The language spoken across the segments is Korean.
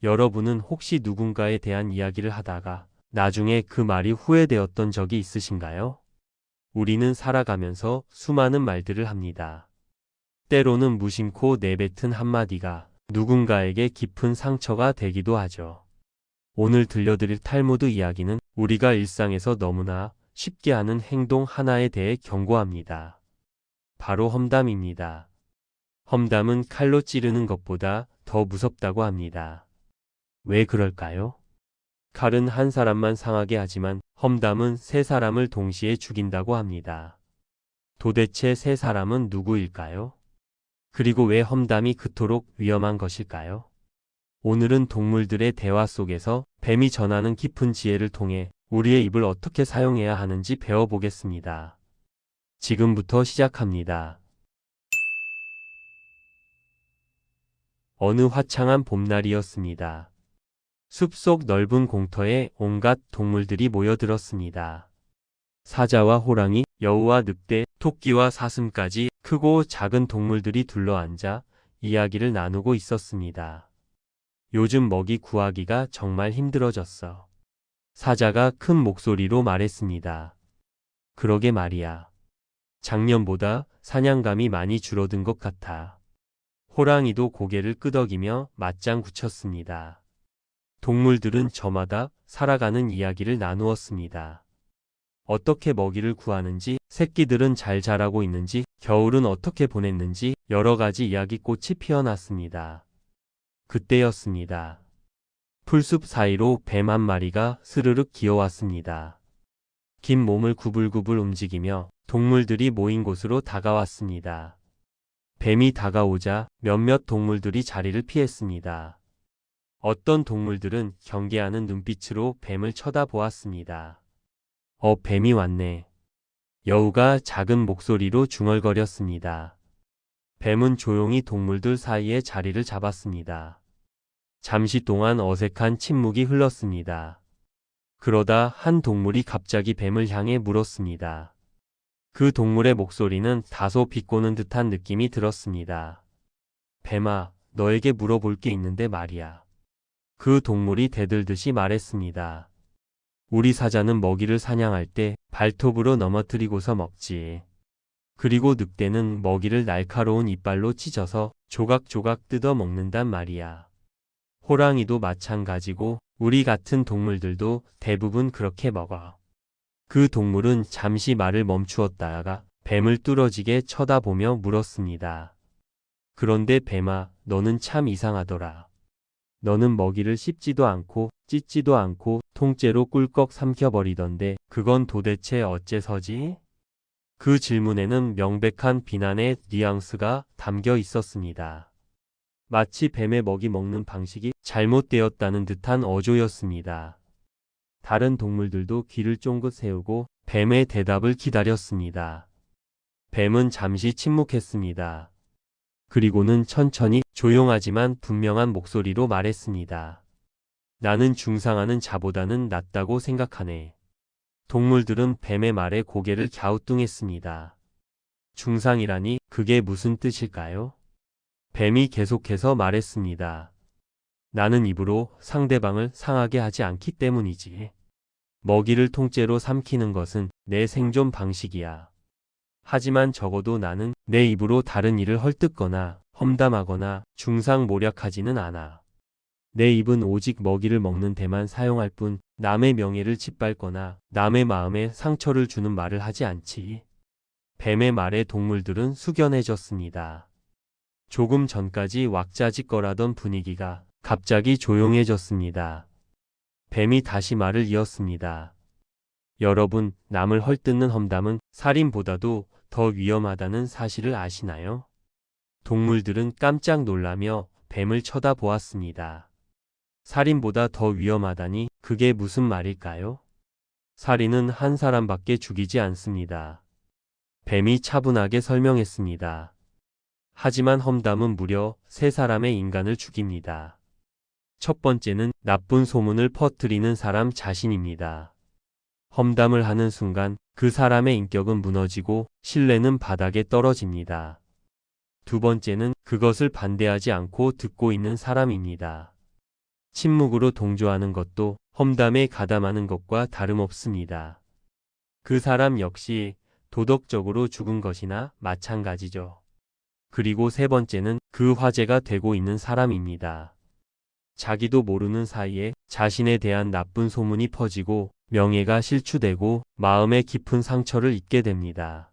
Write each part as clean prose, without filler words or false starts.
여러분은 혹시 누군가에 대한 이야기를 하다가 나중에 그 말이 후회되었던 적이 있으신가요? 우리는 살아가면서 수많은 말들을 합니다. 때로는 무심코 내뱉은 한마디가 누군가에게 깊은 상처가 되기도 하죠. 오늘 들려드릴 탈무드 이야기는 우리가 일상에서 너무나 쉽게 하는 행동 하나에 대해 경고합니다. 바로 험담입니다. 험담은 칼로 찌르는 것보다 더 무섭다고 합니다. 왜 그럴까요? 칼은 한 사람만 상하게 하지만 험담은 세 사람을 동시에 죽인다고 합니다. 도대체 세 사람은 누구일까요? 그리고 왜 험담이 그토록 위험한 것일까요? 오늘은 동물들의 대화 속에서 뱀이 전하는 깊은 지혜를 통해 우리의 입을 어떻게 사용해야 하는지 배워보겠습니다. 지금부터 시작합니다. 어느 화창한 봄날이었습니다. 숲속 넓은 공터에 온갖 동물들이 모여들었습니다. 사자와 호랑이, 여우와 늑대, 토끼와 사슴까지 크고 작은 동물들이 둘러앉아 이야기를 나누고 있었습니다. 요즘 먹이 구하기가 정말 힘들어졌어. 사자가 큰 목소리로 말했습니다. 그러게 말이야. 작년보다 사냥감이 많이 줄어든 것 같아. 호랑이도 고개를 끄덕이며 맞장 굳혔습니다. 동물들은 저마다 살아가는 이야기를 나누었습니다. 어떻게 먹이를 구하는지, 새끼들은 잘 자라고 있는지, 겨울은 어떻게 보냈는지 여러 가지 이야기꽃이 피어났습니다. 그때였습니다. 풀숲 사이로 뱀 한 마리가 스르륵 기어왔습니다. 긴 몸을 구불구불 움직이며 동물들이 모인 곳으로 다가왔습니다. 뱀이 다가오자 몇몇 동물들이 자리를 피했습니다. 어떤 동물들은 경계하는 눈빛으로 뱀을 쳐다보았습니다. 뱀이 왔네. 여우가 작은 목소리로 중얼거렸습니다. 뱀은 조용히 동물들 사이에 자리를 잡았습니다. 잠시 동안 어색한 침묵이 흘렀습니다. 그러다 한 동물이 갑자기 뱀을 향해 물었습니다. 그 동물의 목소리는 다소 비꼬는 듯한 느낌이 들었습니다. 뱀아, 너에게 물어볼 게 있는데 말이야. 그 동물이 대들듯이 말했습니다. 우리 사자는 먹이를 사냥할 때 발톱으로 넘어뜨리고서 먹지. 그리고 늑대는 먹이를 날카로운 이빨로 찢어서 조각조각 뜯어 먹는단 말이야. 호랑이도 마찬가지고 우리 같은 동물들도 대부분 그렇게 먹어. 그 동물은 잠시 말을 멈추었다가 뱀을 뚫어지게 쳐다보며 물었습니다. 그런데 뱀아, 너는 참 이상하더라. 너는 먹이를 씹지도 않고 찢지도 않고 통째로 꿀꺽 삼켜버리던데 그건 도대체 어째서지? 그 질문에는 명백한 비난의 뉘앙스가 담겨 있었습니다. 마치 뱀의 먹이 먹는 방식이 잘못되었다는 듯한 어조였습니다. 다른 동물들도 귀를 쫑긋 세우고 뱀의 대답을 기다렸습니다. 뱀은 잠시 침묵했습니다. 그리고는 천천히 조용하지만 분명한 목소리로 말했습니다. 나는 중상하는 자보다는 낫다고 생각하네. 동물들은 뱀의 말에 고개를 갸우뚱했습니다. 중상이라니 그게 무슨 뜻일까요? 뱀이 계속해서 말했습니다. 나는 입으로 상대방을 상하게 하지 않기 때문이지. 먹이를 통째로 삼키는 것은 내 생존 방식이야. 하지만 적어도 나는 내 입으로 다른 일을 헐뜯거나 험담하거나 중상모략하지는 않아. 내 입은 오직 먹이를 먹는 데만 사용할 뿐 남의 명예를 짓밟거나 남의 마음에 상처를 주는 말을 하지 않지. 뱀의 말에 동물들은 숙연해졌습니다. 조금 전까지 왁자지껄하던 분위기가 갑자기 조용해졌습니다. 뱀이 다시 말을 이었습니다. 여러분, 남을 헐뜯는 험담은 살인보다도 더 위험하다는 사실을 아시나요? 동물들은 깜짝 놀라며 뱀을 쳐다보았습니다. 살인보다 더 위험하다니 그게 무슨 말일까요? 살인은 한 사람밖에 죽이지 않습니다. 뱀이 차분하게 설명했습니다. 하지만 험담은 무려 세 사람의 인간을 죽입니다. 첫 번째는 나쁜 소문을 퍼뜨리는 사람 자신입니다. 험담을 하는 순간 그 사람의 인격은 무너지고 신뢰는 바닥에 떨어집니다. 두 번째는 그것을 반대하지 않고 듣고 있는 사람입니다. 침묵으로 동조하는 것도 험담에 가담하는 것과 다름없습니다. 그 사람 역시 도덕적으로 죽은 것이나 마찬가지죠. 그리고 세 번째는 그 화제가 되고 있는 사람입니다. 자기도 모르는 사이에 자신에 대한 나쁜 소문이 퍼지고 명예가 실추되고 마음에 깊은 상처를 입게 됩니다.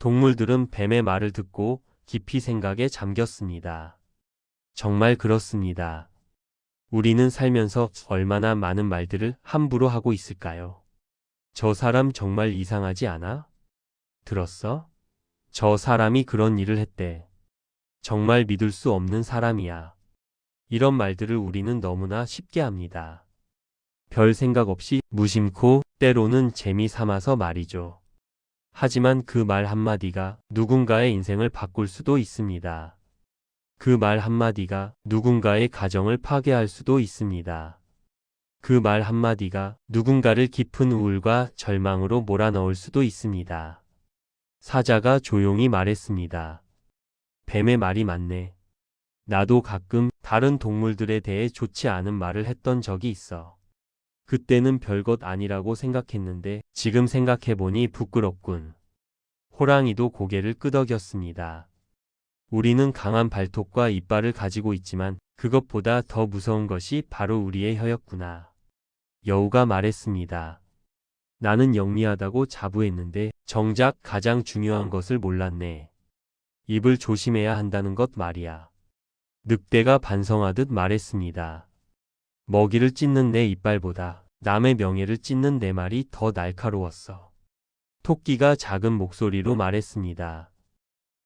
동물들은 뱀의 말을 듣고 깊이 생각에 잠겼습니다. 정말 그렇습니다. 우리는 살면서 얼마나 많은 말들을 함부로 하고 있을까요? 저 사람 정말 이상하지 않아? 들었어? 저 사람이 그런 일을 했대. 정말 믿을 수 없는 사람이야. 이런 말들을 우리는 너무나 쉽게 합니다. 별 생각 없이 무심코 때로는 재미 삼아서 말이죠. 하지만 그 말 한마디가 누군가의 인생을 바꿀 수도 있습니다. 그 말 한마디가 누군가의 가정을 파괴할 수도 있습니다. 그 말 한마디가 누군가를 깊은 우울과 절망으로 몰아넣을 수도 있습니다. 사자가 조용히 말했습니다. 뱀의 말이 맞네. 나도 가끔 다른 동물들에 대해 좋지 않은 말을 했던 적이 있어. 그때는 별것 아니라고 생각했는데 지금 생각해보니 부끄럽군. 호랑이도 고개를 끄덕였습니다. 우리는 강한 발톱과 이빨을 가지고 있지만 그것보다 더 무서운 것이 바로 우리의 혀였구나. 여우가 말했습니다. 나는 영리하다고 자부했는데 정작 가장 중요한 것을 몰랐네. 입을 조심해야 한다는 것 말이야. 늑대가 반성하듯 말했습니다. 먹이를 찢는 내 이빨보다 남의 명예를 찢는 내 말이 더 날카로웠어. 토끼가 작은 목소리로 말했습니다.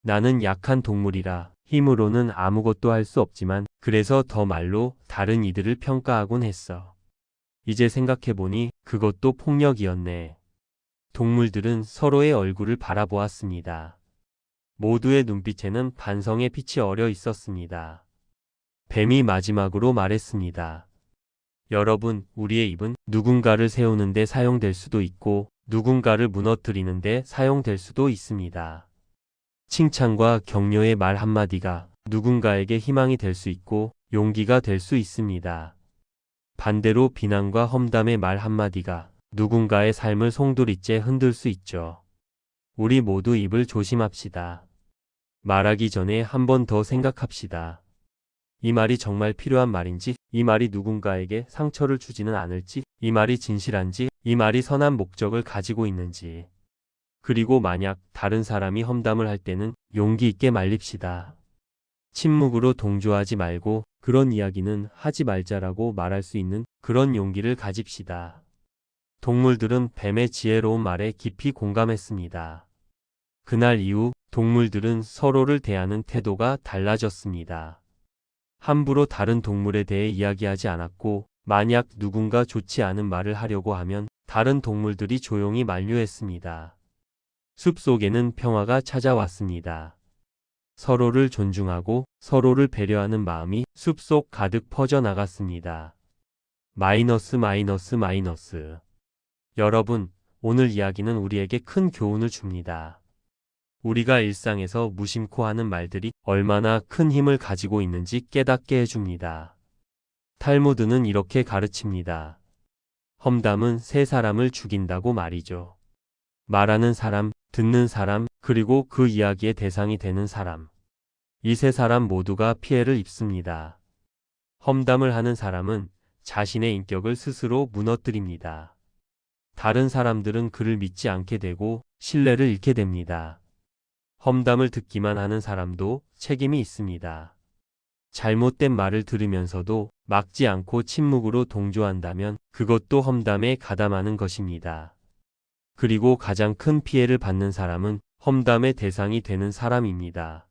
나는 약한 동물이라 힘으로는 아무것도 할 수 없지만 그래서 더 말로 다른 이들을 평가하곤 했어. 이제 생각해보니 그것도 폭력이었네. 동물들은 서로의 얼굴을 바라보았습니다. 모두의 눈빛에는 반성의 빛이 어려 있었습니다. 뱀이 마지막으로 말했습니다. 여러분, 우리의 입은 누군가를 세우는 데 사용될 수도 있고 누군가를 무너뜨리는 데 사용될 수도 있습니다. 칭찬과 격려의 말 한마디가 누군가에게 희망이 될 수 있고 용기가 될 수 있습니다. 반대로 비난과 험담의 말 한마디가 누군가의 삶을 송두리째 흔들 수 있죠. 우리 모두 입을 조심합시다. 말하기 전에 한 번 더 생각합시다. 이 말이 정말 필요한 말인지, 이 말이 누군가에게 상처를 주지는 않을지, 이 말이 진실한지, 이 말이 선한 목적을 가지고 있는지. 그리고 만약 다른 사람이 험담을 할 때는 용기 있게 말립시다. 침묵으로 동조하지 말고 그런 이야기는 하지 말자라고 말할 수 있는 그런 용기를 가집시다. 동물들은 뱀의 지혜로운 말에 깊이 공감했습니다. 그날 이후 동물들은 서로를 대하는 태도가 달라졌습니다. 함부로 다른 동물에 대해 이야기하지 않았고 만약 누군가 좋지 않은 말을 하려고 하면 다른 동물들이 조용히 만류했습니다. 숲속에는 평화가 찾아왔습니다. 서로를 존중하고 서로를 배려하는 마음이 숲속 가득 퍼져나갔습니다. 마이너스. 여러분, 오늘 이야기는 우리에게 큰 교훈을 줍니다. 우리가 일상에서 무심코 하는 말들이 얼마나 큰 힘을 가지고 있는지 깨닫게 해줍니다. 탈무드는 이렇게 가르칩니다. 험담은 세 사람을 죽인다고 말이죠. 말하는 사람, 듣는 사람, 그리고 그 이야기의 대상이 되는 사람. 이 세 사람 모두가 피해를 입습니다. 험담을 하는 사람은 자신의 인격을 스스로 무너뜨립니다. 다른 사람들은 그를 믿지 않게 되고 신뢰를 잃게 됩니다. 험담을 듣기만 하는 사람도 책임이 있습니다. 잘못된 말을 들으면서도 막지 않고 침묵으로 동조한다면 그것도 험담에 가담하는 것입니다. 그리고 가장 큰 피해를 받는 사람은 험담의 대상이 되는 사람입니다.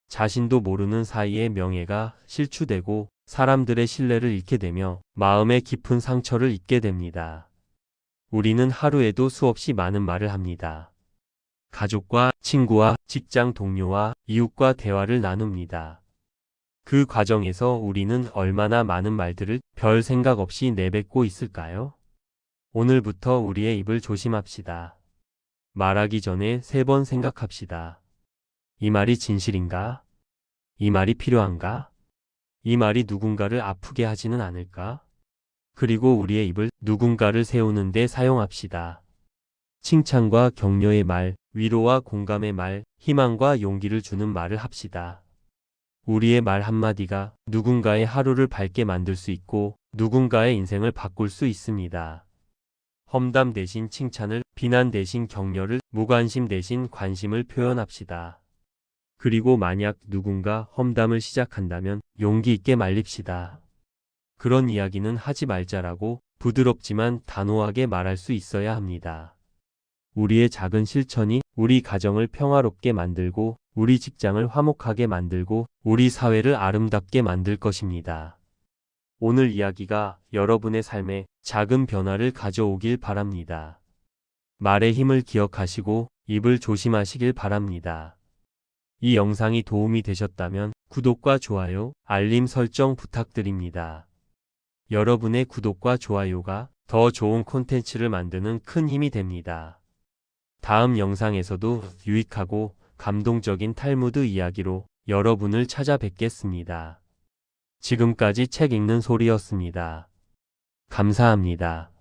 자신도 모르는 사이에 명예가 실추되고 사람들의 신뢰를 잃게 되며 마음에 깊은 상처를 입게 됩니다. 우리는 하루에도 수없이 많은 말을 합니다. 가족과 친구와 직장 동료와 이웃과 대화를 나눕니다. 그 과정에서 우리는 얼마나 많은 말들을 별 생각 없이 내뱉고 있을까요? 오늘부터 우리의 입을 조심합시다. 말하기 전에 3번 생각합시다. 이 말이 진실인가? 이 말이 필요한가? 이 말이 누군가를 아프게 하지는 않을까? 그리고 우리의 입을 누군가를 세우는 데 사용합시다. 칭찬과 격려의 말, 위로와 공감의 말, 희망과 용기를 주는 말을 합시다. 우리의 말 한마디가 누군가의 하루를 밝게 만들 수 있고 누군가의 인생을 바꿀 수 있습니다. 험담 대신 칭찬을, 비난 대신 격려를, 무관심 대신 관심을 표현합시다. 그리고 만약 누군가 험담을 시작한다면 용기 있게 말립시다. 그런 이야기는 하지 말자라고 부드럽지만 단호하게 말할 수 있어야 합니다. 우리의 작은 실천이 우리 가정을 평화롭게 만들고 우리 직장을 화목하게 만들고 우리 사회를 아름답게 만들 것입니다. 오늘 이야기가 여러분의 삶에 작은 변화를 가져오길 바랍니다. 말의 힘을 기억하시고 입을 조심하시길 바랍니다. 이 영상이 도움이 되셨다면 구독과 좋아요, 알림 설정 부탁드립니다. 여러분의 구독과 좋아요가 더 좋은 콘텐츠를 만드는 큰 힘이 됩니다. 다음 영상에서도 유익하고 감동적인 탈무드 이야기로 여러분을 찾아뵙겠습니다. 지금까지 책 읽는 소리였습니다. 감사합니다.